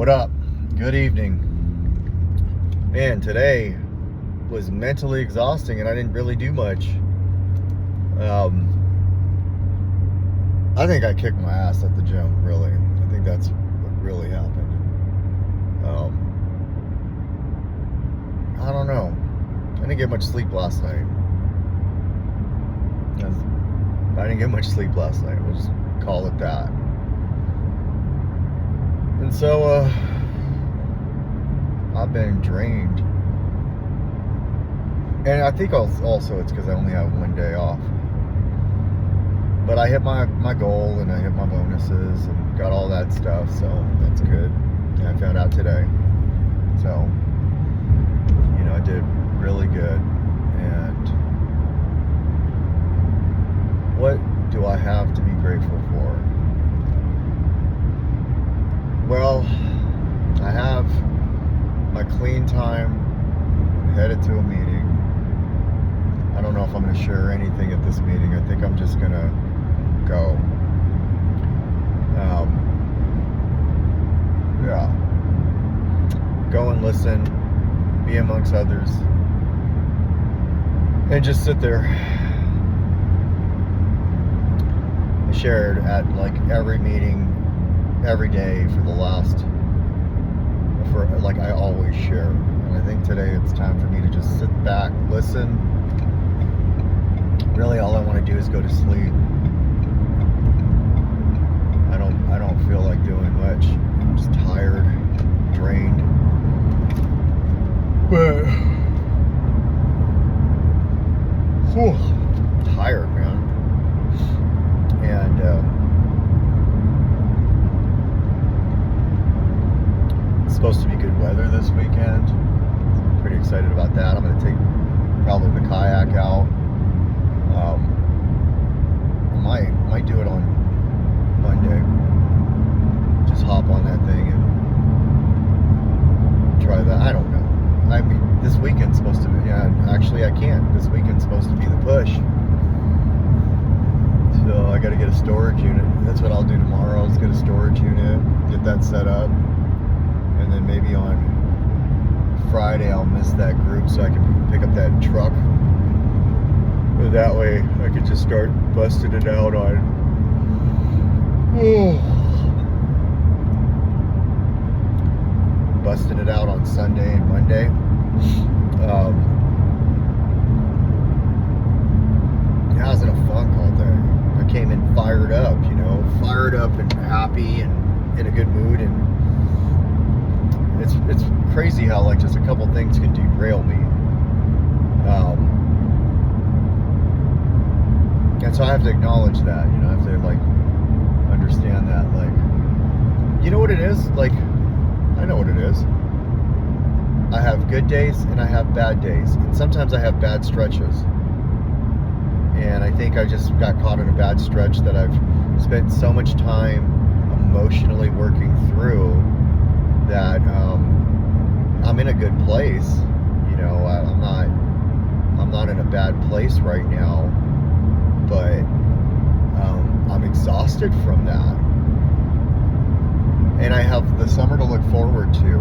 What up? Good evening. Man, today was mentally exhausting and I didn't really do much. I think I kicked my ass at the gym, really. I think that's what really happened. I don't know. I didn't get much sleep last night. I didn't get much sleep last night. We'll just call it that. And so, I've been drained. And I think also it's because I only have one day off. But I hit my goal and I hit my bonuses and got all that stuff, so that's good. And I found out today. So, I did really good. And what do I have to be grateful for? Well, I have my clean time, headed to a meeting. I don't know if I'm going to share anything at this meeting. I think I'm just going to go. Go and listen, be amongst others, and just sit there. I shared at like every meeting, every day for I always share. And I think today it's time for me to just sit back, listen. Really all I want to do is go to sleep. I don't feel like doing much. I'm just tired, drained. But tired, man. And it's supposed to be good weather this weekend. So I'm pretty excited about that. I'm going to take probably the kayak out. I might do it on Monday. Just hop on that thing and try that. I don't know. I mean, this weekend's supposed to be, actually I can't. This weekend's supposed to be the push. So I got to get a storage unit. That's what I'll do tomorrow, is get a storage unit, get that set up. And then maybe on Friday I'll miss that group so I can pick up that truck. But that way I could just start busting it out on Sunday and Monday. I was in a funk all day. I came in fired up, fired up and happy and in a good mood, and it's crazy how like just a couple things can derail me. And so I have to acknowledge that, I have to like understand that, like, you know what it is? Like, I know what it is. I have good days and I have bad days. And sometimes I have bad stretches. And I think I just got caught in a bad stretch that I've spent so much time emotionally working through that I'm in a good place. I'm not in a bad place right now, but I'm exhausted from that. And I have the summer to look forward to.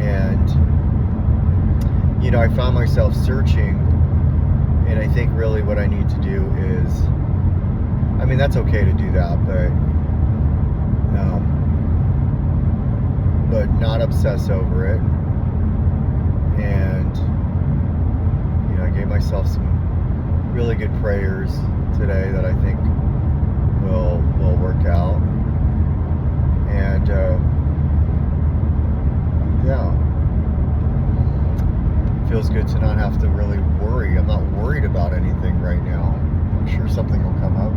And, I found myself searching, and I think really what I need to do is, that's okay to do that, but not obsess over it. And, I gave myself some really good prayers today that I think will work out. And feels good to not have to really worry. I'm not worried about anything right now. I'm sure something will come up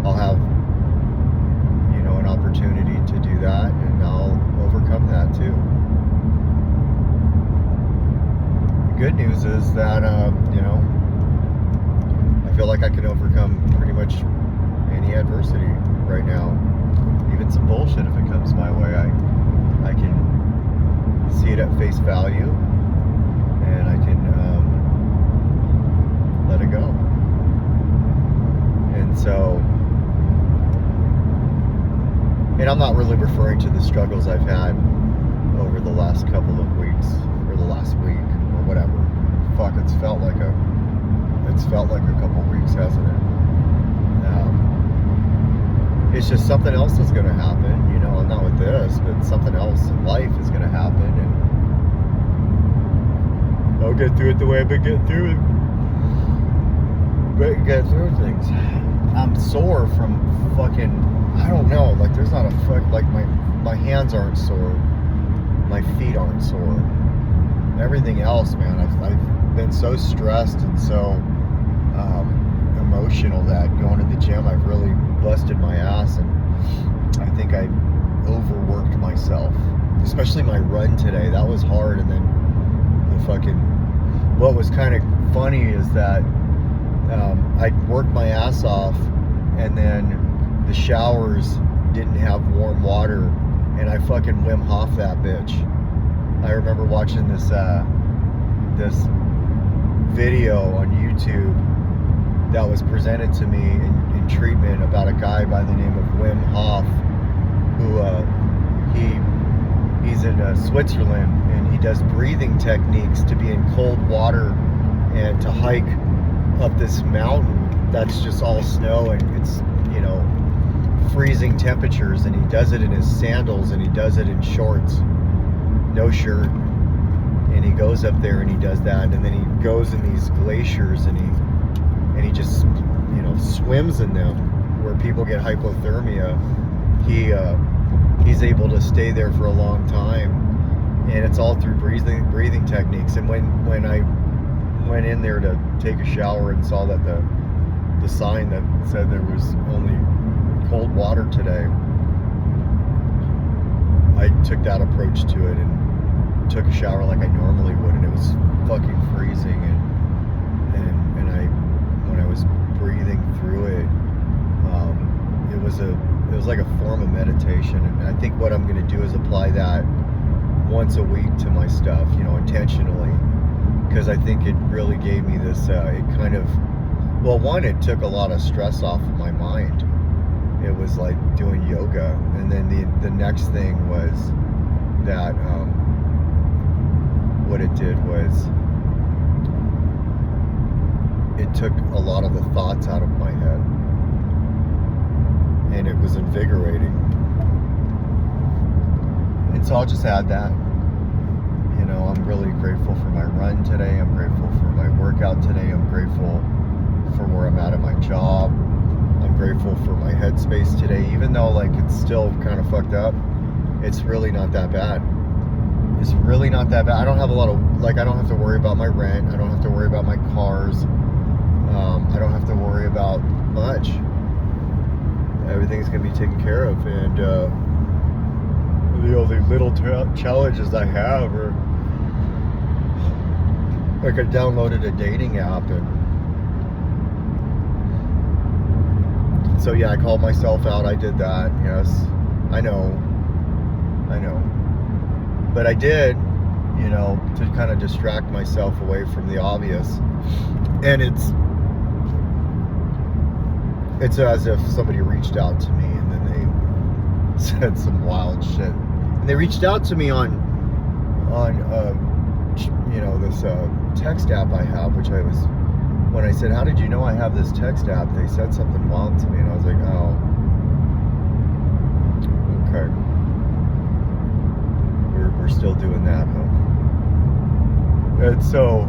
I'll have an opportunity to do that, and I'll overcome that too. The good news is that I feel like I can overcome pretty much any adversity right now. Even some bullshit, if it comes my way, I can see it at face value, and I can let it go. And so And I'm not really referring to the struggles I've had over the last couple of weeks, or the last week, or whatever. Fuck, it's felt like a couple weeks, hasn't it? It's just something else is going to happen, you know, not with this, but something else in life is going to happen, and I'll get through it the way I've been getting through it. But get through things. I'm sore from fucking, I don't know, like there's not a fuck, like my hands aren't sore, my feet aren't sore. Everything else, man, I've been so stressed and so emotional that going to the gym, I've really busted my ass, and I think I overworked myself, especially my run today. That was hard. And then what was kind of funny is that I worked my ass off, and then the showers didn't have warm water, and I fucking Wim Hof that bitch. I remember watching this video on YouTube that was presented to me in treatment about a guy by the name of Wim Hof, who he's in Switzerland, and he does breathing techniques to be in cold water and to hike up this mountain that's just all snow, and it's, you know, freezing temperatures, and he does it in his sandals, and he does it in shorts, no shirt, and he goes up there and he does that, and then he goes in these glaciers, and he just, you know, swims in them where people get hypothermia. He's able to stay there for a long time, and it's all through breathing techniques. And when I went in there to take a shower and saw that the sign that said there was only cold water today, I took that approach to it and took a shower like I normally would, and it was fucking freezing, and when I was breathing through it, it was like a form of meditation. And I think what I'm going to do is apply that once a week to my stuff, you know, intentionally, because I think it really gave me this, it kind of, well, one, it took a lot of stress off of my mind. It was like doing yoga. And then the next thing was that what it did was it took a lot of the thoughts out of my head, and it was invigorating. And so I'll just add that. You know, I'm really grateful for my run today. I'm grateful for my workout today. I'm grateful for where I'm at my job. I'm grateful for my headspace today, even though like it's still kind of fucked up. It's really not that bad. It's really not that bad. I don't have a lot of, like, I don't have to worry about my rent. I don't have to worry about my cars. I don't have to worry about much. Everything's going to be taken care of. And the only little challenges I have are, like, I downloaded a dating app, and so yeah, I called myself out. I did that. Yes, I know. But I did, you know, to kind of distract myself away from the obvious. And it's as if somebody reached out to me, and then they said some wild shit. And they reached out to me on you know, this text app I have, which when I said, how did you know I have this text app? They said something wild to me, and I was like, oh, okay. We're still doing that, huh? And so,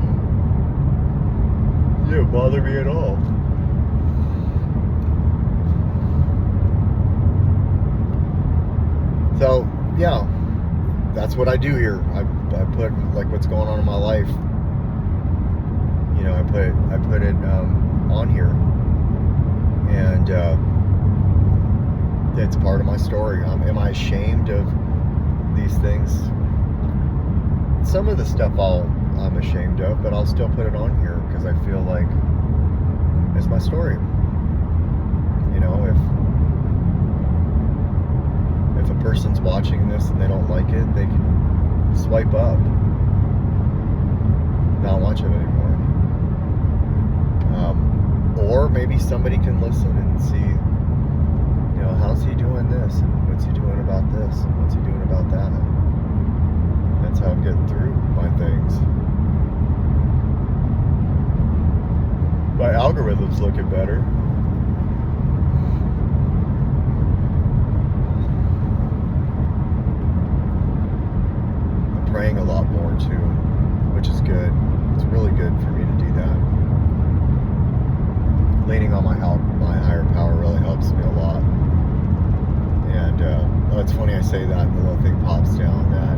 it didn't bother me at all. So, yeah, that's what I do here. I put, like, what's going on in my life. You know, I put it on here, and it's part of my story. Am I ashamed of these things? Some of the stuff I'm ashamed of, but I'll still put it on here because I feel like it's my story. You know, if a person's watching this and they don't like it, they can swipe up, not watch it anymore. Or maybe somebody can listen and see, you know, how's he doing this and what's he doing this? And what's he doing about that? That's how I'm getting through my things. My algorithm's looking better. I'm praying a lot more too, which is good. It's really good for me to do that. Leaning on my higher power really helps me a lot. And it's funny I say that, and the little thing pops down that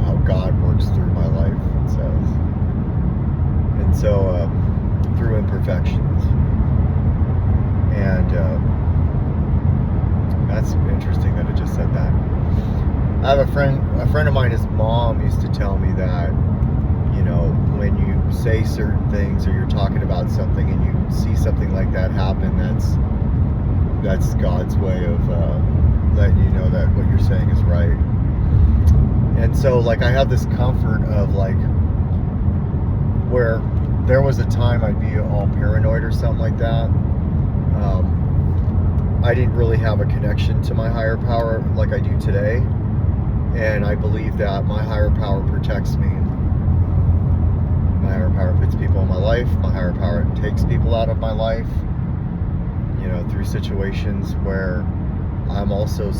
how God works through my life, it says. And so through imperfections. And that's interesting that it just said that. I have a friend of mine, his mom used to tell me that, when you say certain things or you're talking about something and you see something like that happen, that's God's way of letting you know that what you're saying is right. And so, like, I have this comfort of, like, where there was a time I'd be all paranoid or something like that. I didn't really have a connection to my higher power like I do today. And I believe that my higher power protects me. My higher power puts people in my life. My higher power takes people out of my life, through situations where I'm also,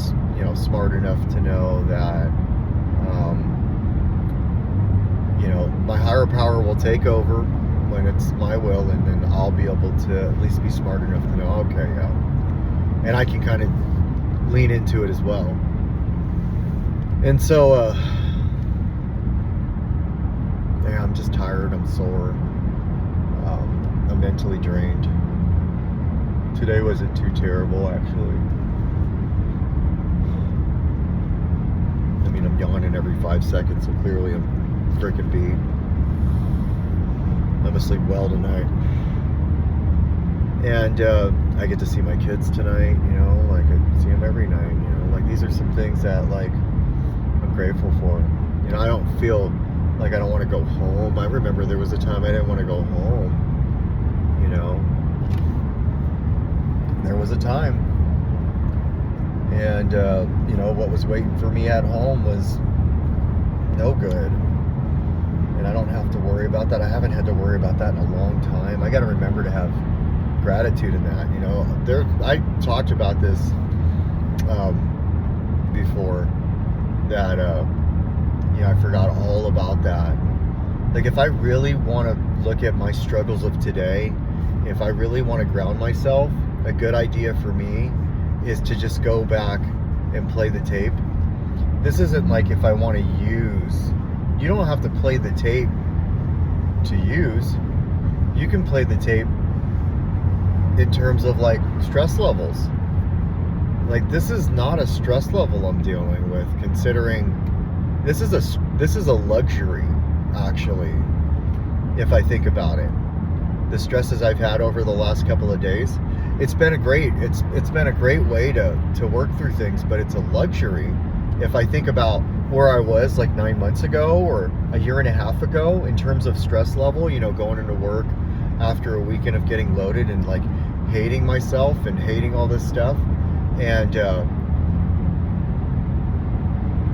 smart enough to know that, my higher power will take over when it's my will, and then I'll be able to at least be smart enough to know, okay, yeah. And I can kind of lean into it as well. And so, I'm just tired, I'm sore, I'm mentally drained. Today wasn't too terrible, actually. I mean, I'm yawning every 5 seconds, so clearly I'm freaking beat. I'm asleep well tonight. And I get to see my kids tonight, like I see them every night, like these are some things that, like, I'm grateful for. I don't feel like I don't want to go home. I remember there was a time I didn't want to go home, There was a time. And, what was waiting for me at home was no good. And I don't have to worry about that. I haven't had to worry about that in a long time. I got to remember to have gratitude in that, I talked about this before, that I forgot all about that. Like, if I really want to look at my struggles of today, if I really want to ground myself, a good idea for me is to just go back and play the tape. This isn't like if I want to use, you don't have to play the tape to use. You can play the tape in terms of, like, stress levels. Like, this is not a stress level I'm dealing with, considering this is a luxury, actually, if I think about it. The stresses I've had over the last couple of days, it's been a great way to work through things, but it's a luxury if I think about where I was like 9 months ago or a year and a half ago in terms of stress level, going into work after a weekend of getting loaded and, like, hating myself and hating all this stuff. And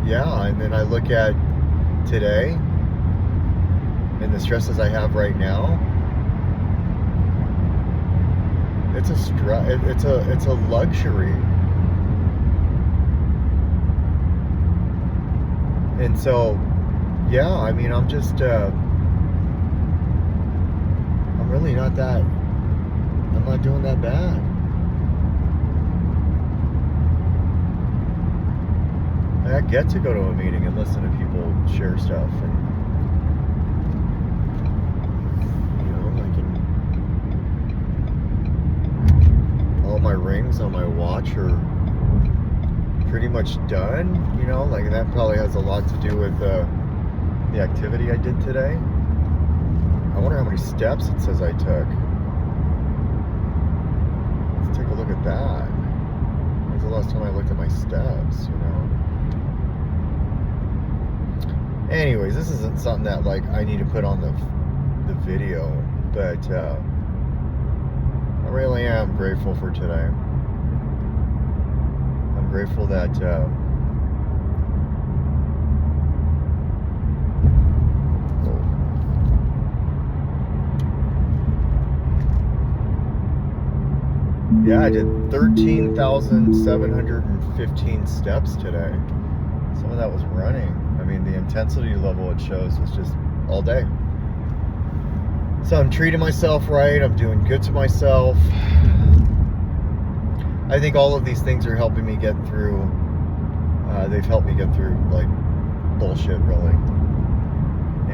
and then I look at today and the stresses I have right now. It's a luxury. And so, I mean, I'm just, I'm really not that, I'm not doing that bad. I get to go to a meeting and listen to people share stuff, and all my rings on my watch are pretty much done, like that probably has a lot to do with the activity I did today. I wonder how many steps it says I took. Let's take a look at that. When's the last time I looked at my steps, Anyways, this isn't something that, like, I need to put on the video, but I really am grateful for today. I'm I'm grateful that yeah, I did 13,715 steps today. Some of that was running. I mean, the intensity level it shows was just all day. So I'm treating myself right. I'm doing good to myself. I think all of these things are helping me get through. They've helped me get through like bullshit, really.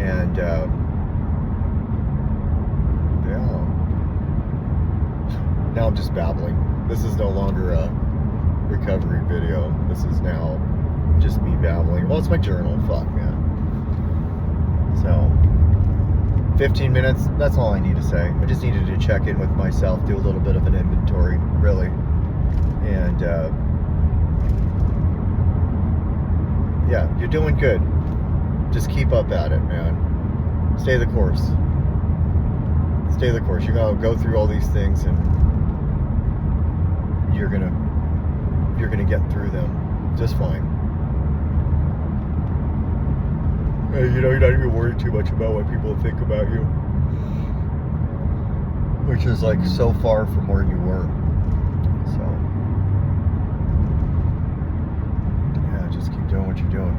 And yeah. Now I'm just babbling. This is no longer a recovery video. This is now just me babbling. Well, it's my journal. Fuck, man. So 15 minutes, that's all I need to say. I just needed to check in with myself, do a little bit of an inventory, really. And yeah, you're doing good. Just keep up at it, man. Stay the course. Stay the course. You're gonna go through all these things, and you're gonna get through them just fine. You know, you're not even worried too much about what people think about you, which is like so far from where you were. So yeah, just keep doing what you're doing.